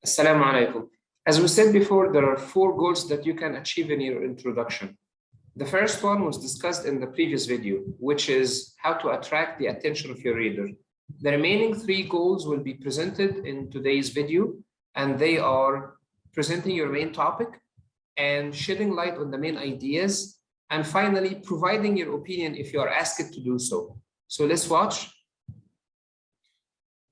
Assalamu alaikum. As we said before, there are 4 goals that you can achieve in your introduction. The first one was discussed in the previous video, which is how to attract the attention of your reader. The remaining 3 goals will be presented in today's video, and they are presenting your main topic and shedding light on the main ideas, and finally providing your opinion if you are asked to do so. So let's watch.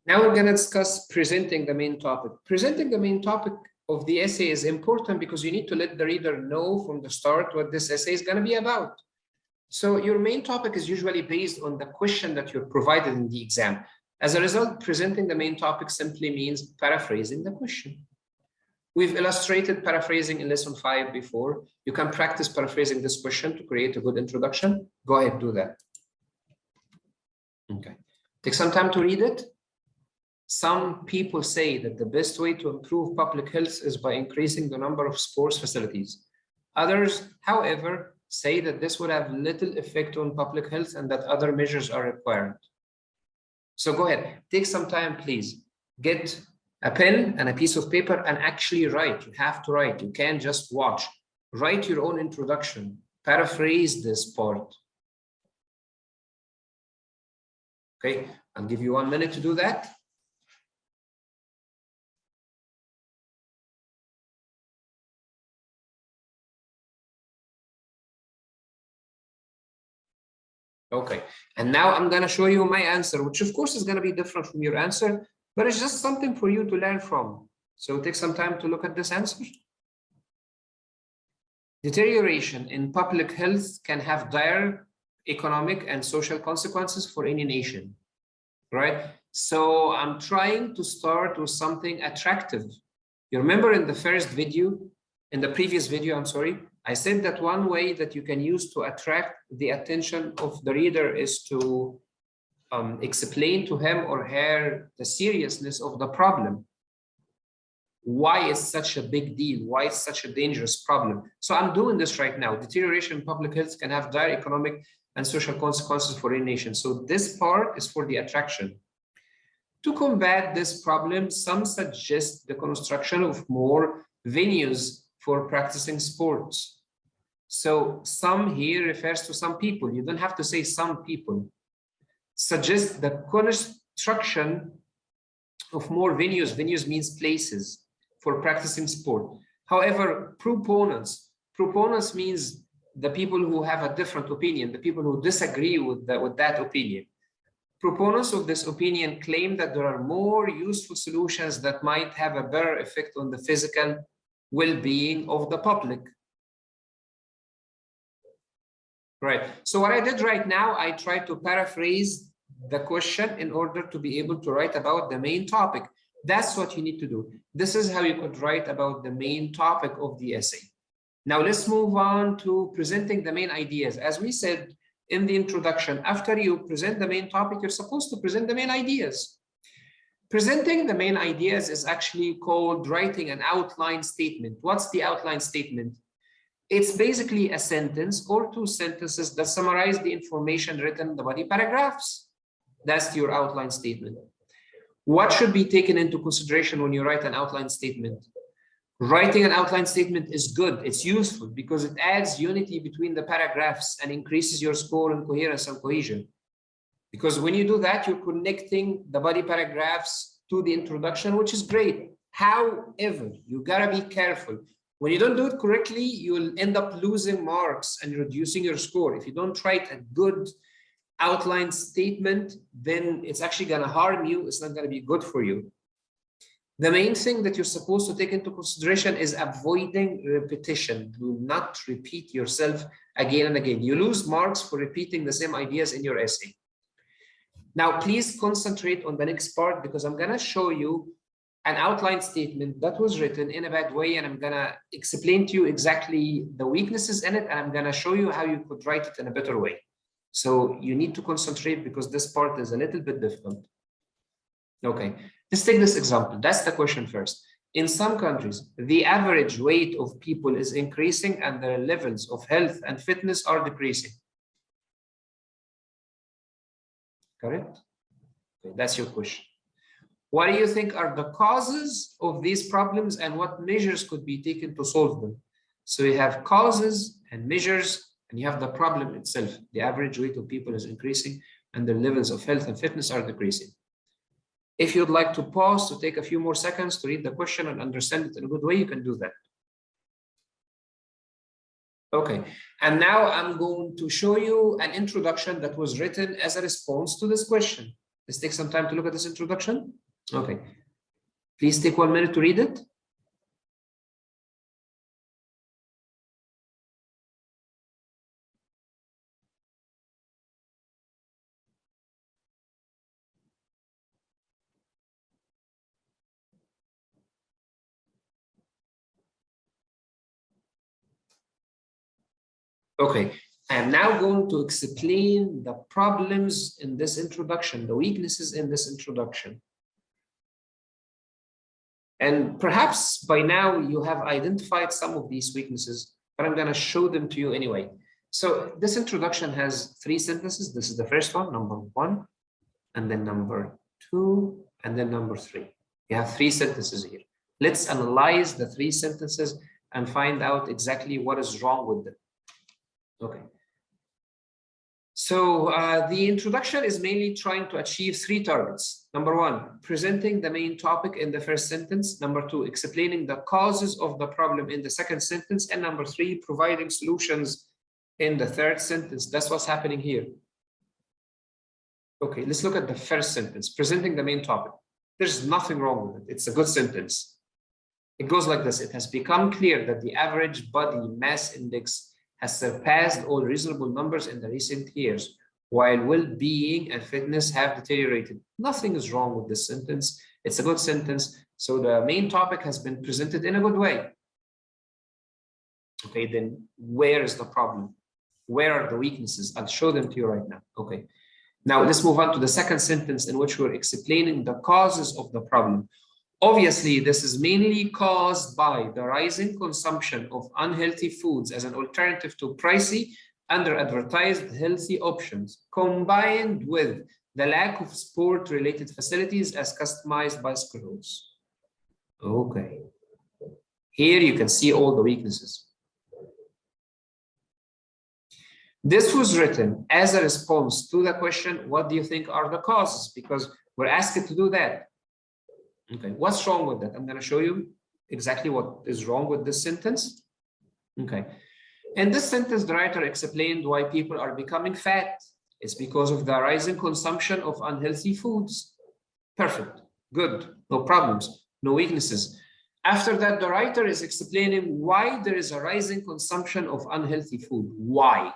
Now we're going to discuss presenting the main topic. Presenting the main topic of the essay is important because you need to let the reader know from the start what this essay is going to be about. So your main topic is usually based on the question that you're provided in the exam. As a result, presenting the main topic simply means paraphrasing the question. We've illustrated paraphrasing in lesson 5 before. You can practice paraphrasing this question to create a good introduction. Go ahead, do that. Okay. Take some time to read it. Some people say that the best way to improve public health is by increasing the number of sports facilities. Others, however, say that this would have little effect on public health and that other measures are required. So go ahead, take some time, please. Get a pen and a piece of paper and actually write. You have to write. You can't just watch. Write your own introduction. Paraphrase this part. Okay, I'll give you 1 minute to do that. Okay, and now I'm going to show you my answer, which of course is going to be different from your answer, but it's just something for you to learn from. So take some time to look at this answer. Deterioration in public health can have dire economic and social consequences for any nation, right? So I'm trying to start with something attractive. You remember in the previous video, I'm sorry, I said that one way that you can use to attract the attention of the reader is to explain to him or her the seriousness of the problem. Why it's such a big deal? Why it's such a dangerous problem? So I'm doing this right now. Deterioration in public health can have dire economic and social consequences for any nation. So this part is for the attraction. To combat this problem, some suggest the construction of more venues for practicing sports. So some here refers to some people. You don't have to say some people. Suggest the construction of more venues. Venues means places for practicing sport. However, proponents means the people who have a different opinion, the people who disagree with that opinion. Proponents of this opinion claim that there are more useful solutions that might have a better effect on the physical well-being of the public. Right. So what I did right now, I tried to paraphrase the question in order to be able to write about the main topic. That's what you need to do. This is how you could write about the main topic of the essay. Now let's move on to presenting the main ideas. As we said in the introduction, after you present the main topic, you're supposed to present the main ideas. Presenting the main ideas is actually called writing an outline statement. What's the outline statement? It's basically a sentence or 2 sentences that summarize the information written in the body paragraphs. That's your outline statement. What should be taken into consideration when you write an outline statement? Writing an outline statement is good. It's useful because it adds unity between the paragraphs and increases your score in coherence and cohesion. Because when you do that, you're connecting the body paragraphs to the introduction, which is great. However, you gotta be careful. When you don't do it correctly, you'll end up losing marks and reducing your score. If you don't write a good outline statement, then it's actually going to harm you. It's not going to be good for you. The main thing that you're supposed to take into consideration is avoiding repetition. Do not repeat yourself again and again. You lose marks for repeating the same ideas in your essay. Now, please concentrate on the next part because I'm going to show you an outline statement that was written in a bad way, and I'm going to explain to you exactly the weaknesses in it, and I'm going to show you how you could write it in a better way. So you need to concentrate because this part is a little bit difficult. Okay, let's take this example. That's the question first. In some countries, the average weight of people is increasing and their levels of health and fitness are decreasing. Correct? Okay, that's your question. What do you think are the causes of these problems and what measures could be taken to solve them? So you have causes and measures, and you have the problem itself. The average weight of people is increasing and their levels of health and fitness are decreasing. If you'd like to pause to take a few more seconds to read the question and understand it in a good way, you can do that. Okay, and now I'm going to show you an introduction that was written as a response to this question. Let's take some time to look at this introduction. Okay, please take 1 minute to read it. Okay, I am now going to explain the problems in this introduction, the weaknesses in this introduction. And perhaps by now you have identified some of these weaknesses, but I'm going to show them to you anyway. So this introduction has 3 sentences. This is the first one, number 1, and then number 2, and then number 3. You have 3 sentences here. Let's analyze the 3 sentences and find out exactly what is wrong with them. Okay. So the introduction is mainly trying to achieve 3 targets. Number 1, presenting the main topic in the first sentence. Number 2, explaining the causes of the problem in the second sentence. And number 3, providing solutions in the third sentence. That's what's happening here. Okay, let's look at the first sentence, presenting the main topic. There's nothing wrong with it. It's a good sentence. It goes like this. It has become clear that the average body mass index has surpassed all reasonable numbers in the recent years, while well-being and fitness have deteriorated. Nothing is wrong with this sentence. It's a good sentence. So the main topic has been presented in a good way. Okay, then where is the problem? Where are the weaknesses? I'll show them to you right now. Okay, now let's move on to the second sentence in which we're explaining the causes of the problem. Obviously, this is mainly caused by the rising consumption of unhealthy foods as an alternative to pricey, under-advertised healthy options, combined with the lack of sport-related facilities as customized by schools. Okay. Here you can see all the weaknesses. This was written as a response to the question, what do you think are the causes? Because we're asked to do that. Okay, what's wrong with that? I'm going to show you exactly what is wrong with this sentence. Okay, in this sentence, the writer explained why people are becoming fat. It's because of the rising consumption of unhealthy foods. Perfect, good, no problems, no weaknesses. After that, the writer is explaining why there is a rising consumption of unhealthy food. Why?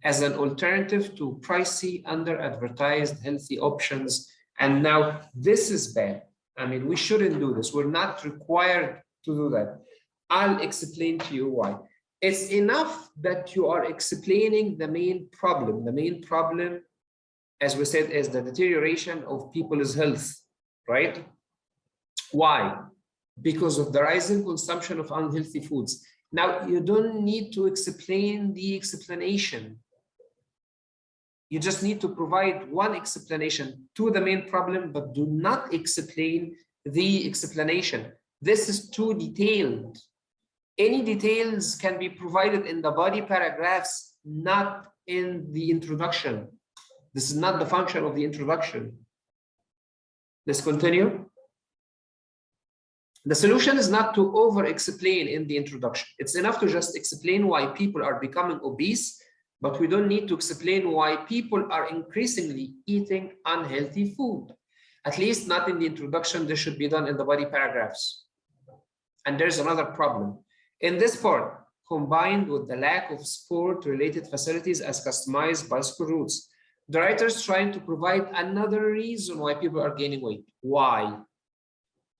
As an alternative to pricey, under-advertised healthy options. And now this is bad. I mean, we shouldn't do this. We're not required to do that. I'll explain to you why. It's enough that you are explaining the main problem. The main problem, as we said, is the deterioration of people's health, right? Why? Because of the rising consumption of unhealthy foods. Now, you don't need to explain the explanation. You just need to provide one explanation to the main problem, but do not explain the explanation. This is too detailed. Any details can be provided in the body paragraphs, not in the introduction. This is not the function of the introduction. Let's continue. The solution is not to over-explain in the introduction. It's enough to just explain why people are becoming obese, but we don't need to explain why people are increasingly eating unhealthy food. At least not in the introduction. This should be done in the body paragraphs. And there's another problem. In this part, combined with the lack of sport-related facilities as customized by school routes, the writer is trying to provide another reason why people are gaining weight. Why?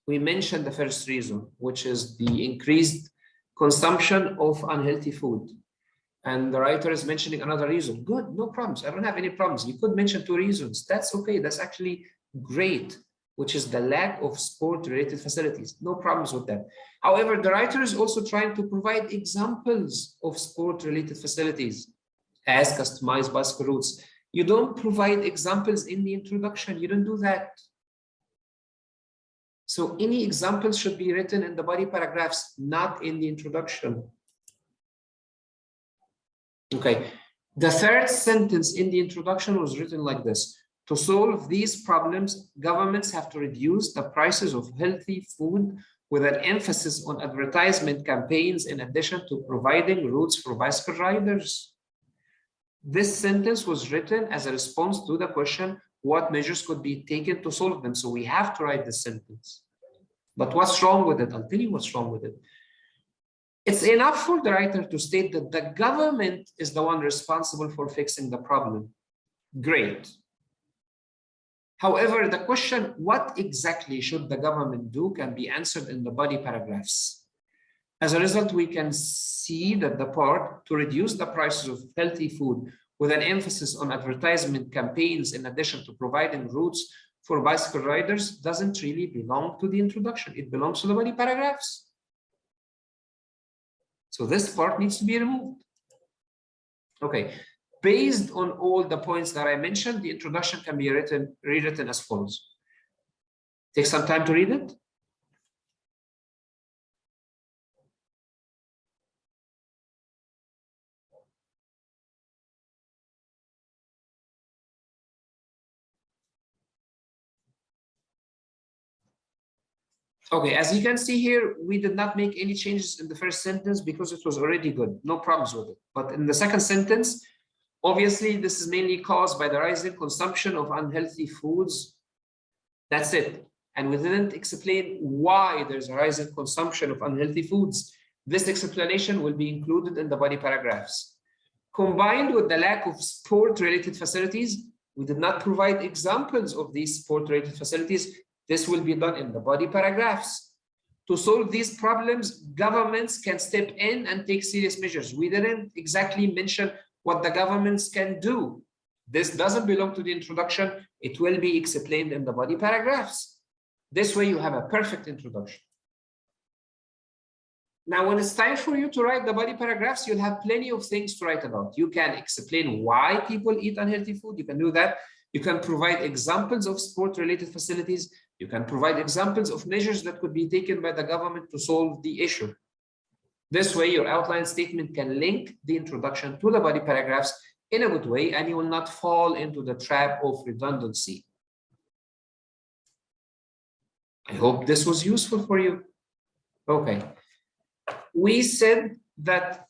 We mentioned the first reason, which is the increased consumption of unhealthy food. And the writer is mentioning another reason. Good, no problems. I don't have any problems. You could mention 2 reasons. That's okay. That's actually great, which is the lack of sport-related facilities. No problems with that. However, the writer is also trying to provide examples of sport-related facilities as customized by school routes. You don't provide examples in the introduction. You don't do that. So any examples should be written in the body paragraphs, not in the introduction. Okay. The third sentence in the introduction was written like this. To solve these problems, governments have to reduce the prices of healthy food with an emphasis on advertisement campaigns in addition to providing routes for bicycle riders. This sentence was written as a response to the question, what measures could be taken to solve them? So we have to write this sentence. But what's wrong with it? I'll tell you what's wrong with it. It's enough for the writer to state that the government is the one responsible for fixing the problem. Great. However, the question, what exactly should the government do, can be answered in the body paragraphs. As a result, we can see that the part to reduce the prices of healthy food with an emphasis on advertisement campaigns in addition to providing routes for bicycle riders doesn't really belong to the introduction. It belongs to the body paragraphs. So this part needs to be removed. Okay. Based on all the points that I mentioned, the introduction can be rewritten as follows. Take some time to read it. Okay, as you can see here, we did not make any changes in the first sentence because it was already good. No problems with it. But in the second sentence, obviously, this is mainly caused by the rising consumption of unhealthy foods. That's it. And we didn't explain why there's a rising consumption of unhealthy foods. This explanation will be included in the body paragraphs. Combined with the lack of sport-related facilities, we did not provide examples of these sport-related facilities. This will be done in the body paragraphs. To solve these problems, governments can step in and take serious measures. We didn't exactly mention what the governments can do. This doesn't belong to the introduction. It will be explained in the body paragraphs. This way you have a perfect introduction. Now, when it's time for you to write the body paragraphs, you'll have plenty of things to write about. You can explain why people eat unhealthy food. You can do that. You can provide examples of sport-related facilities. You can provide examples of measures that could be taken by the government to solve the issue. This way, your outline statement can link the introduction to the body paragraphs in a good way, and you will not fall into the trap of redundancy. I hope this was useful for you. Okay. We said that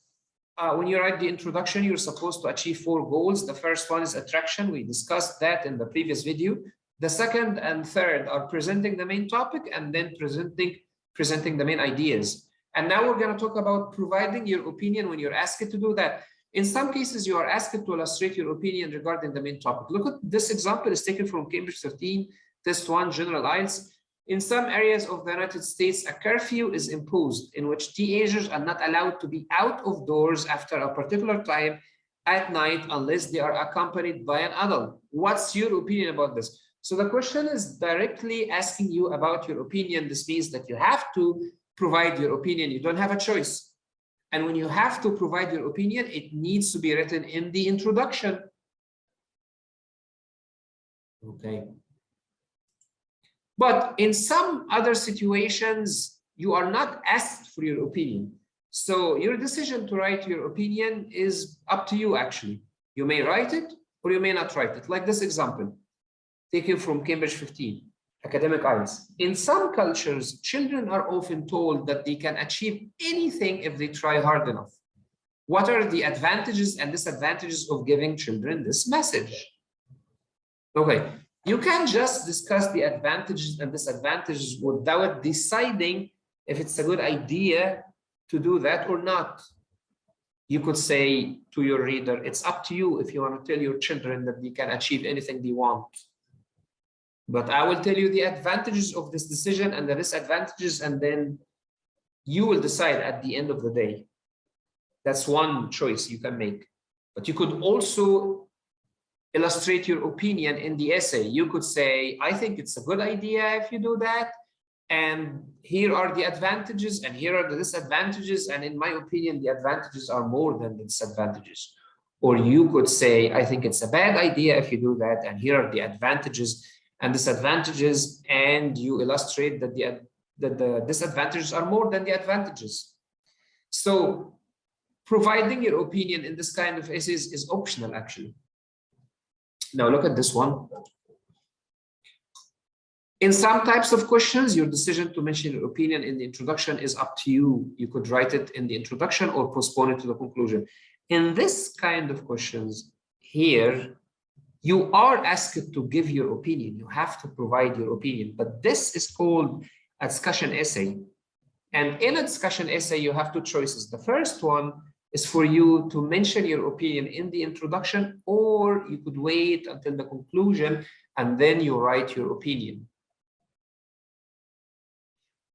when you write the introduction, you're supposed to achieve 4 goals. The first one is attraction. We discussed that in the previous video. The second and third are presenting the main topic and then presenting the main ideas. And now we're going to talk about providing your opinion when you're asked to do that. In some cases, you are asked to illustrate your opinion regarding the main topic. Look at this example is taken from Cambridge 13, Test 1, General IELTS. In some areas of the United States, a curfew is imposed in which teenagers are not allowed to be out of doors after a particular time at night unless they are accompanied by an adult. What's your opinion about this? So the question is directly asking you about your opinion. This means that you have to provide your opinion. You don't have a choice. And when you have to provide your opinion, it needs to be written in the introduction. Okay. But in some other situations, you are not asked for your opinion. So your decision to write your opinion is up to you, actually. You may write it or you may not write it. Like this example, taken from Cambridge 15, academic IELTS. In some cultures, children are often told that they can achieve anything if they try hard enough. What are the advantages and disadvantages of giving children this message? Okay. You can just discuss the advantages and disadvantages without deciding if it's a good idea to do that or not. You could say to your reader, it's up to you if you want to tell your children that they can achieve anything they want. But I will tell you the advantages of this decision and the disadvantages, and then you will decide at the end of the day. That's one choice you can make. But you could also illustrate your opinion in the essay. You could say, I think it's a good idea if you do that. And here are the advantages and here are the disadvantages. And in my opinion, the advantages are more than the disadvantages. Or you could say, I think it's a bad idea if you do that. And here are the advantages. and disadvantages, and you illustrate that the disadvantages are more than the advantages. So providing your opinion in this kind of essays is optional, actually. Now look at this one. In some types of questions, your decision to mention your opinion in the introduction is up to you. You could write it in the introduction or postpone it to the conclusion. In this kind of questions here, you are asked to give your opinion. You have to provide your opinion, but this is called a discussion essay. And in a discussion essay, you have two choices. The first one is for you to mention your opinion in the introduction, or you could wait until the conclusion and then you write your opinion.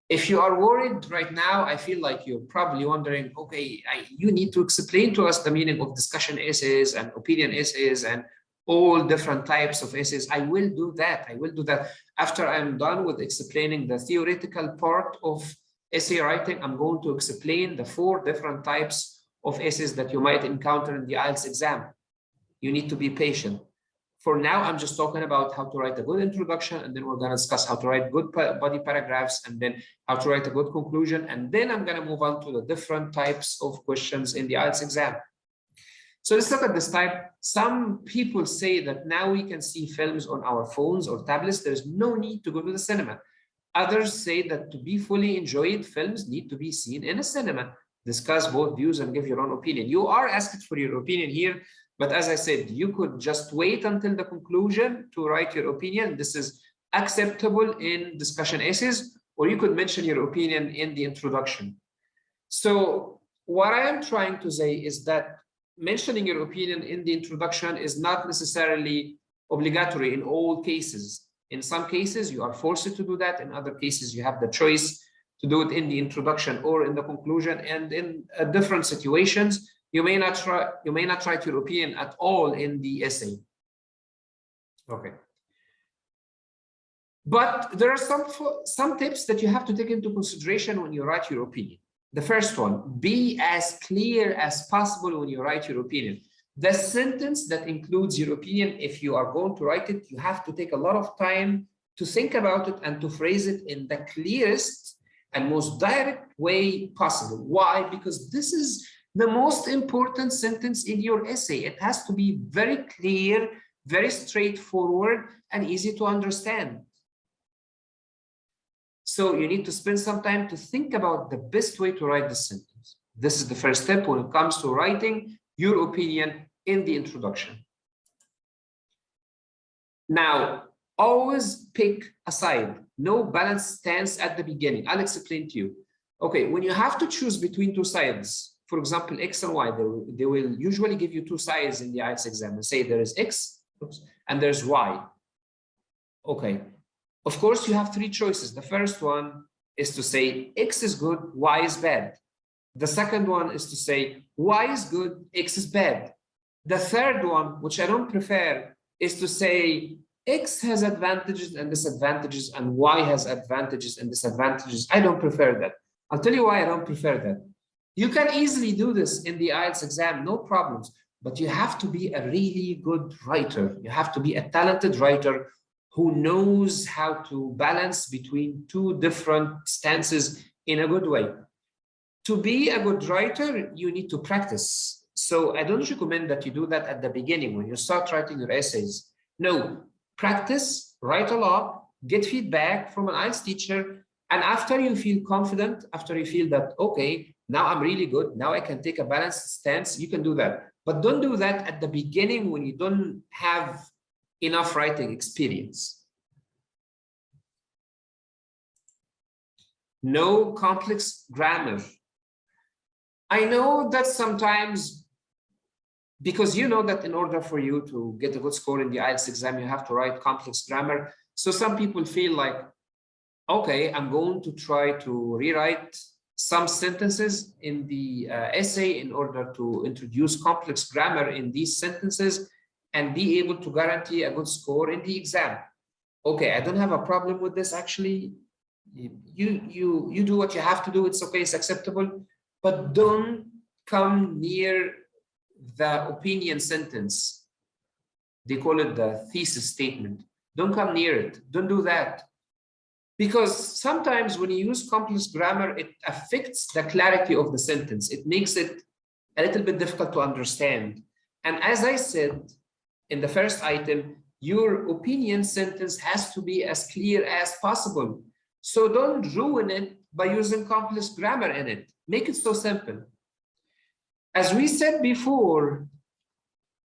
If you are worried right now, I feel like you're probably wondering, okay, you need to explain to us the meaning of discussion essays and opinion essays and all different types of essays. I will do that. I will do that. After I'm done with explaining the theoretical part of essay writing, I'm going to explain the 4 different types of essays that you might encounter in the IELTS exam. You need to be patient. For now, I'm just talking about how to write a good introduction, and then we're going to discuss how to write good body paragraphs, and then how to write a good conclusion, and then I'm going to move on to the different types of questions in the IELTS exam. So let's look at this type. Some people say that now we can see films on our phones or tablets. There's no need to go to the cinema. Others say that to be fully enjoyed, films need to be seen in a cinema. Discuss both views and give your own opinion. You are asked for your opinion here. But as I said, you could just wait until the conclusion to write your opinion. This is acceptable in discussion essays, or you could mention your opinion in the introduction. So what I am trying to say is that mentioning your opinion in the introduction is not necessarily obligatory in all cases. In some cases, you are forced to do that. In other cases, you have the choice to do it in the introduction or in the conclusion. And in different situations, you may not write your opinion at all in the essay. Okay. But there are some tips that you have to take into consideration when you write your opinion. The first one, be as clear as possible when you write your opinion. The sentence that includes your opinion, if you are going to write it, you have to take a lot of time to think about it and to phrase it in the clearest and most direct way possible. Why? Because this is the most important sentence in your essay. It has to be very clear, very straightforward, and easy to understand. So you need to spend some time to think about the best way to write this sentence. This is the first step when it comes to writing your opinion in the introduction. Now, always pick a side. No balanced stance at the beginning. I'll explain to you. Okay, when you have to choose between 2 sides, for example, X and Y, they will usually give you 2 sides in the IELTS exam and say there is X and there's Y. Okay. Of course, you have 3 choices. The first one is to say X is good, Y is bad. The second one is to say Y is good, X is bad. The third one, which I don't prefer, is to say X has advantages and disadvantages and Y has advantages and disadvantages. I don't prefer that. I'll tell you why I don't prefer that. You can easily do this in the IELTS exam, no problems, but you have to be a really good writer. You have to be a talented writer who knows how to balance between 2 different stances in a good way. To be a good writer, you need to practice. So I don't recommend that you do that at the beginning when you start writing your essays. No, practice, write a lot, get feedback from an IELTS teacher, and after you feel confident, after you feel that, okay, now I'm really good, now I can take a balanced stance, you can do that. But don't do that at the beginning when you don't have enough writing experience. No complex grammar. I know that sometimes, because you know that in order for you to get a good score in the IELTS exam, you have to write complex grammar. So some people feel like, okay, I'm going to try to rewrite some sentences in the essay in order to introduce complex grammar in these sentences and be able to guarantee a good score in the exam. Okay, I don't have a problem with this. Actually, you do what you have to do. It's okay, it's acceptable, but don't come near the opinion sentence. They call it the thesis statement. Don't come near it. Don't do that. Because sometimes when you use complex grammar, it affects the clarity of the sentence. It makes it a little bit difficult to understand. And as I said in the first item, your opinion sentence has to be as clear as possible. So don't ruin it by using complex grammar in it. Make it so simple. As we said before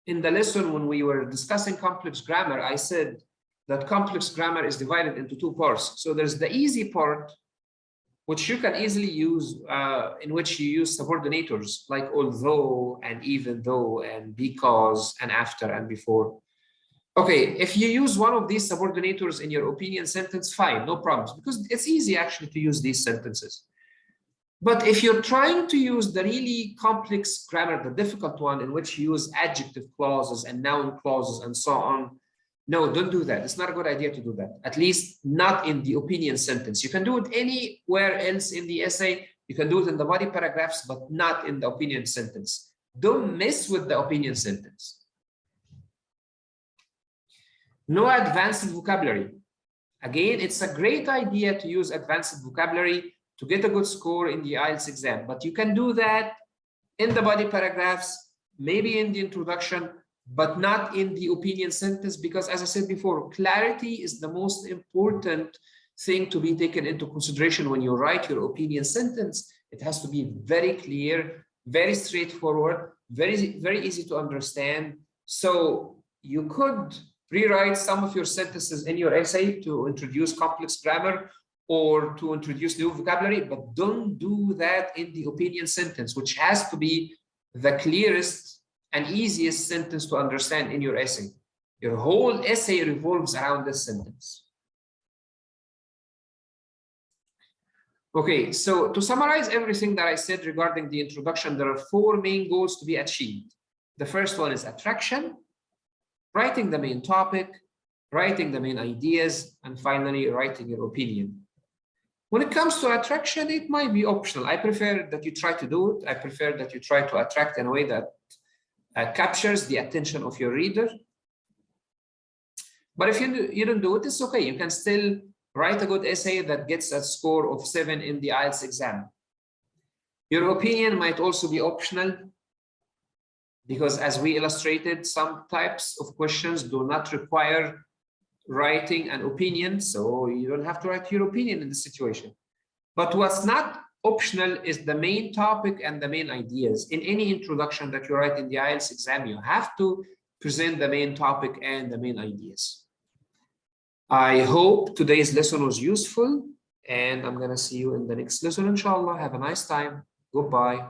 in the lesson when we were discussing complex grammar, I said that complex grammar is divided into two parts. So there's the easy part, which you can easily use, in which you use subordinators like although and even though and because and after and before. Okay, if you use one of these subordinators in your opinion sentence, fine, no problems, because it's easy actually to use these sentences. But if you're trying to use the really complex grammar, the difficult one in which you use adjective clauses and noun clauses and so on, no, don't do that. It's not a good idea to do that, at least not in the opinion sentence. You can do it anywhere else in the essay. You can do it in the body paragraphs, but not in the opinion sentence. Don't mess with the opinion sentence. No advanced vocabulary. Again, it's a great idea to use advanced vocabulary to get a good score in the IELTS exam, but you can do that in the body paragraphs, maybe in the introduction, but not in the opinion sentence, because as I said before, clarity is the most important thing to be taken into consideration when you write your opinion sentence. It has to be very clear, very straightforward, very easy to understand. So you could rewrite some of your sentences in your essay to introduce complex grammar or to introduce new vocabulary, but don't do that in the opinion sentence, which has to be the clearest and easiest sentence to understand in your essay. Your whole essay revolves around this sentence. Okay, so to summarize everything that I said regarding the introduction, there are 4 main goals to be achieved. The first one is attraction, writing the main topic, writing the main ideas, and finally writing your opinion. When it comes to attraction, it might be optional. I prefer that you try to do it. I prefer that you try to attract in a way that captures the attention of your reader. But if you don't do it, it's okay. You can still write a good essay that gets a score of 7 in the IELTS exam. Your opinion might also be optional, because as we illustrated, some types of questions do not require writing an opinion, so you don't have to write your opinion in this situation. But what's not optional is the main topic and the main ideas. In any introduction that you write in the IELTS exam, you have to present the main topic and the main ideas. I hope today's lesson was useful, and I'm going to see you in the next lesson, inshallah. Have a nice time. Goodbye.